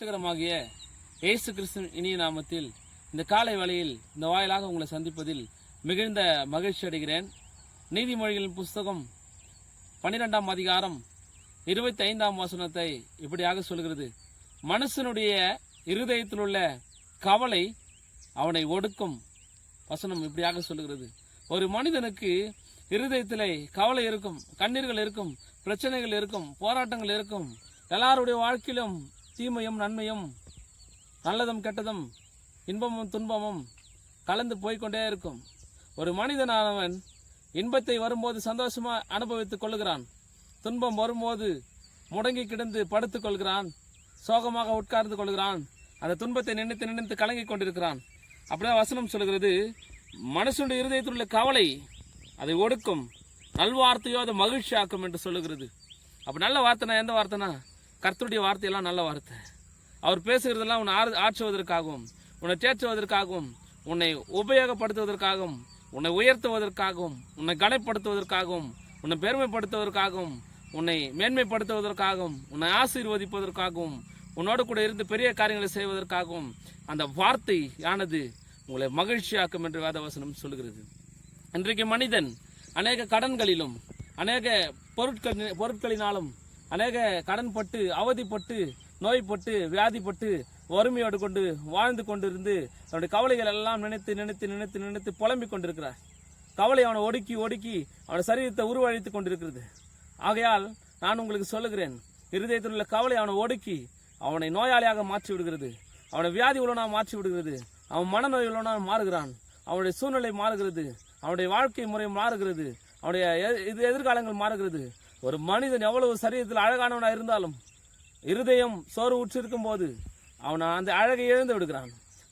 ரட்சகரமாகிய இயேசு கிறிஸ்துவின் இனிய நாமத்தில் இந்த காலை வேளையில் இந்த வாயிலாக உங்களை சந்திப்பதில் மிகுந்த மகிழ்ச்சி அடைகிறேன். நீதிமொழிகளின் புஸ்தகம் 12ஆம் அதிகாரம் 25ஆம் வசனத்தை இப்படியாக சொல்கிறது, மனுஷனுடைய இருதயத்தில் உள்ள கவலை அவனை ஒடுக்கும். வசனம் இப்படியாக சொல்லுகிறது, ஒரு மனிதனுக்கு இருதயத்திலே கவலை இருக்கும், கண்ணீர்கள் இருக்கும், பிரச்சனைகள் இருக்கும், போராட்டங்கள் இருக்கும். எல்லாருடைய வாழ்க்கையிலும் தீமையும் நன்மையும் நல்லதும் கெட்டதும் இன்பமும் துன்பமும் கலந்து போய்கொண்டே இருக்கும். ஒரு மனிதனானவன் இன்பத்தை வரும்போது சந்தோஷமா அனுபவித்துக் கொள்கிறான், துன்பம் வரும்போது முடங்கி கிடந்து படுத்துக் கொள்கிறான், சோகமாக உட்கார்ந்து கொள்கிறான், அந்த துன்பத்தை நினைத்து நினைத்து கலங்கி கொண்டிருக்கிறான். அப்படியே வசனம் சொல்கிறது, மனுஷனுடைய இருதயத்தில் உள்ள கவலை அதை ஒடுக்கும், நல்வார்த்தையோ அதை மகிழ்ச்சியாக்கும் என்று சொல்லுகிறது. அப்ப நல்ல வார்த்தைனா எந்த வார்த்தைனா, கர்த்தருடைய வார்த்தையெல்லாம் நல்ல வார்த்தை. அவர் பேசுகிறதெல்லாம் உன்னை ஆற்றுவதற்காகவும், உன்னை தேற்றுவதற்காகவும், உன்னை உபயோகப்படுத்துவதற்காகவும், உன்னை உயர்த்துவதற்காகவும், உன்னை கனப்படுத்துவதற்காகவும், உன்னை பெருமைப்படுத்துவதற்காகவும், உன்னை மேன்மைப்படுத்துவதற்காகவும், உன்னை ஆசீர்வதிப்பதற்காகவும், உன்னோடு கூட இருந்து பெரிய காரியங்களை செய்வதற்காகவும் அந்த வார்த்தை ஆனது உங்களை மகிழ்ச்சியாக்கும் என்று வேதவசனம் சொல்கிறது. இன்றைக்கு மனிதன் அநேக கடன்களிலும் அநேக பொருட்களினாலும் அநேக கடன்பட்டு அவதிப்பட்டு நோய்பட்டு வியாதிப்பட்டு வறுமையோடு கொண்டு வாழ்ந்து கொண்டிருந்து அவனுடைய கவலைகள் எல்லாம் நினைத்து நினைத்து நினைத்து நினைத்து புலம்பிக் கொண்டிருக்கிறார். கவலை அவனை ஒடுக்கி ஒடுக்கி அவனை சரீரத்தை உருவழித்துக் கொண்டிருக்கிறது. ஆகையால் நான் உங்களுக்கு சொல்லுகிறேன், இருதயத்தில் உள்ள கவலை அவனை ஒடுக்கி அவனை நோயாளியாக மாற்றி விடுகிறது, அவனை வியாதி உள்ளவனாக மாற்றி விடுகிறது, அவன் மனநோய் உள்ளவனாக மாறுகிறான், அவனுடைய சூழ்நிலை மாறுகிறது, அவனுடைய வாழ்க்கை முறை மாறுகிறது, அவனுடைய எதிர்காலங்கள் மாறுகிறது. ஒரு மனிதன் எவ்வளவு சரீரத்தில் அழகானவனாக இருந்தாலும் இருதயம் சோறு உற்றிருக்கும் போது அவன் அந்த அழகை இழந்து விடுகிறான்.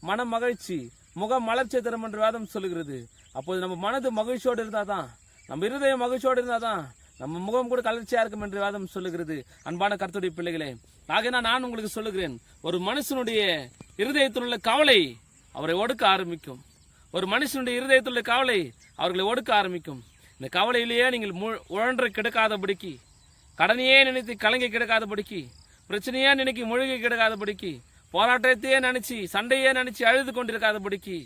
மன மகிழ்ச்சி முகம் மலர்ச்சி தரும் என்று வேதம் சொல்லுகிறது. அப்போது நம்ம மனது மகிழ்ச்சியோடு இருந்தாதான், நம்ம இருதயம் மகிழ்ச்சியோடு இருந்தாதான் நம்ம முகம் கூட கலர்ச்சியா இருக்கும் என்று வேதம் சொல்லுகிறது. அன்பான கர்த்தருடைய பிள்ளைகளே, ஆகையா நான் உங்களுக்கு சொல்லுகிறேன், ஒரு மனுஷனுடைய இருதயத்தில் உள்ள கவலை அவரை ஒடுக்க ஆரம்பிக்கும். ஒரு மனுஷனுடைய இருதயத்தில் உள்ள கவலை அவர்களை ஒடுக்க ஆரம்பிக்கும். இந்த கவலையிலேயே நீங்கள் உழன்று கிடக்காதபடிக்கு, கடனையே நினைத்து கலங்கி கிடக்காதபடிக்கு, பிரச்சனையே நினைக்கி மூழ்கி கிடக்காதபடிக்கு, போராட்டத்தையே நினைச்சு சண்டையே நினைச்சு அழுது கொண்டிருக்காதபடிக்கு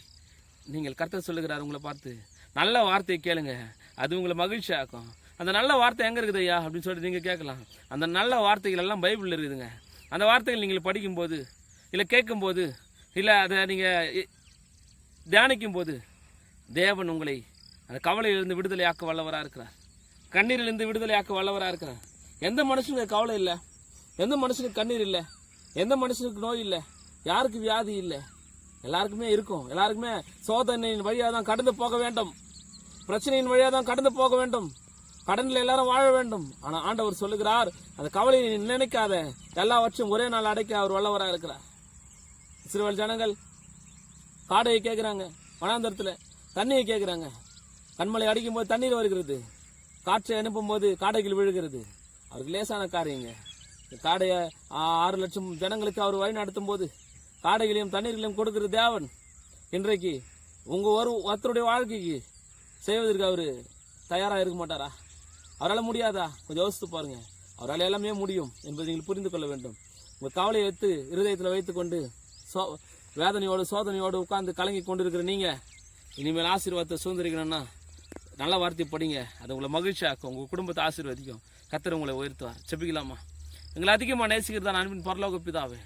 நீங்கள் கர்த்தர் சொல்லுகிறார் உங்களை பார்த்து, நல்ல வார்த்தையை கேளுங்க, அது உங்களை மகிழ்ச்சி ஆக்கும். அந்த நல்ல வார்த்தை எங்க இருக்குது ஐயா அப்படின்னு சொல்லிட்டு நீங்க கேட்கலாம். அந்த நல்ல வார்த்தைகள் எல்லாம் பைபிள்ல இருக்குதுங்க. அந்த வார்த்தைகள் நீங்கள் படிக்கும்போது, இல்லை கேட்கும்போது, இல்லை அதை நீங்க தியானிக்கும் போது தேவன் உங்களை அந்த கவலையிலிருந்து விடுதலையாக்க வல்லவராக இருக்கிறார், கண்ணீரிலிருந்து விடுதலையாக்க வல்லவராக இருக்கிறார். எந்த மனுஷனுக்கு கவலை இல்லை, எந்த மனுஷனுக்கு கண்ணீர் இல்லை, எந்த மனுஷனுக்கு நோய் இல்லை, யாருக்கு வியாதி இல்லை, எல்லாருக்குமே இருக்கும். எல்லாருக்குமே சோதனையின் வழியாக தான் கடந்து போக வேண்டும், பிரச்சனையின் வழியாக தான் கடந்து போக வேண்டும், கடனில் எல்லாரும் வாழ வேண்டும். ஆனால் ஆண்டவர் சொல்லுகிறார், அந்த கவலையை நினைக்காத, எல்லாவற்றையும் ஒரே நாள் அடைக்க அவர் வல்லவராக இருக்கிறார். இஸ்ரவேல் ஜனங்கள் காடையை கேட்குறாங்க, வனாந்தரத்தில் தண்ணியை கேட்குறாங்க, கண்மலை அடிக்கும் போது தண்ணீர் வருகிறது, காற்றை அனுப்பும் போது காடைகள் விழுகிறது. அவருக்கு லேசான காரியங்க. காடையை 6 லட்சம் ஜனங்களுக்கு அவர் வழி நடத்தும் போது காடைகளையும் தண்ணீர்களையும் கொடுக்கிற தேவன் இன்றைக்கு உங்க ஒருத்தருடைய வாழ்க்கைக்கு செய்வதற்கு அவரு தயாராக இருக்க மாட்டாரா? அவரால் முடியாதா? கொஞ்சம் யோசித்து பாருங்க. அவரால் எல்லாமே முடியும் என்பதை நீங்கள் புரிந்து கொள்ள வேண்டும். உங்க கவலையை வைத்து இருதயத்தில் வைத்துக்கொண்டு வேதனையோடு சோதனையோடு உட்கார்ந்து கலங்கி கொண்டிருக்கிற நீங்க இனிமேல் ஆசீர்வாதத்தை சுதந்திரிக்கணும்னா நல்ல வார்த்தை படிங்க, அது உங்களை மகிழ்ச்சியாக்கும், உங்க குடும்பத்தை ஆசீர்வதிக்கும், கர்த்தர் உங்களை உயர்த்துவார். செபிக்கலாமா? எங்களை அதிகமாக நேசிக்கிறதா அன்பின் பரலோக பிதாவே,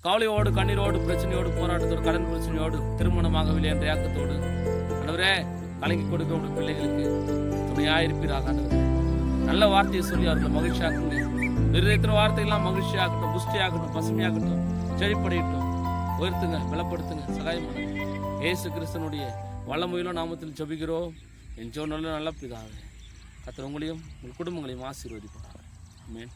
கவலையோடு கண்ணீரோடு பிரச்சனையோடு போராட்டத்தோடு கடன் பிரச்சனையோடு திருமணமாகவில்லை என்ற ஏக்கத்தோடு ஆண்டவரே கலங்கி கொடுக்க உடைய பிள்ளைகளுக்கு துணையாயிருப்பீராக. நல்ல வார்த்தையை சொல்லி அவர்களை மகிழ்ச்சியாக்குங்க. இருதயத்தின் வார்த்தையெல்லாம் மகிழ்ச்சியாகட்டும், புஷ்டியாகட்டும், பசுமையாகட்டும், செழிப்படையட்டும், உயர்த்துங்க, பலப்படுத்துங்க, சகாயம் பண்ணுங்க. இயேசு கிறிஸ்தனுடைய வல்லமையிலும் நாமத்தில் ஜெபிக்கிறோம் என் நல்ல பிதாவே. கர்த்தர் உங்களையும் உங்கள் குடும்பங்களையும் ஆசீர்வதிப்பார். ஆமென்.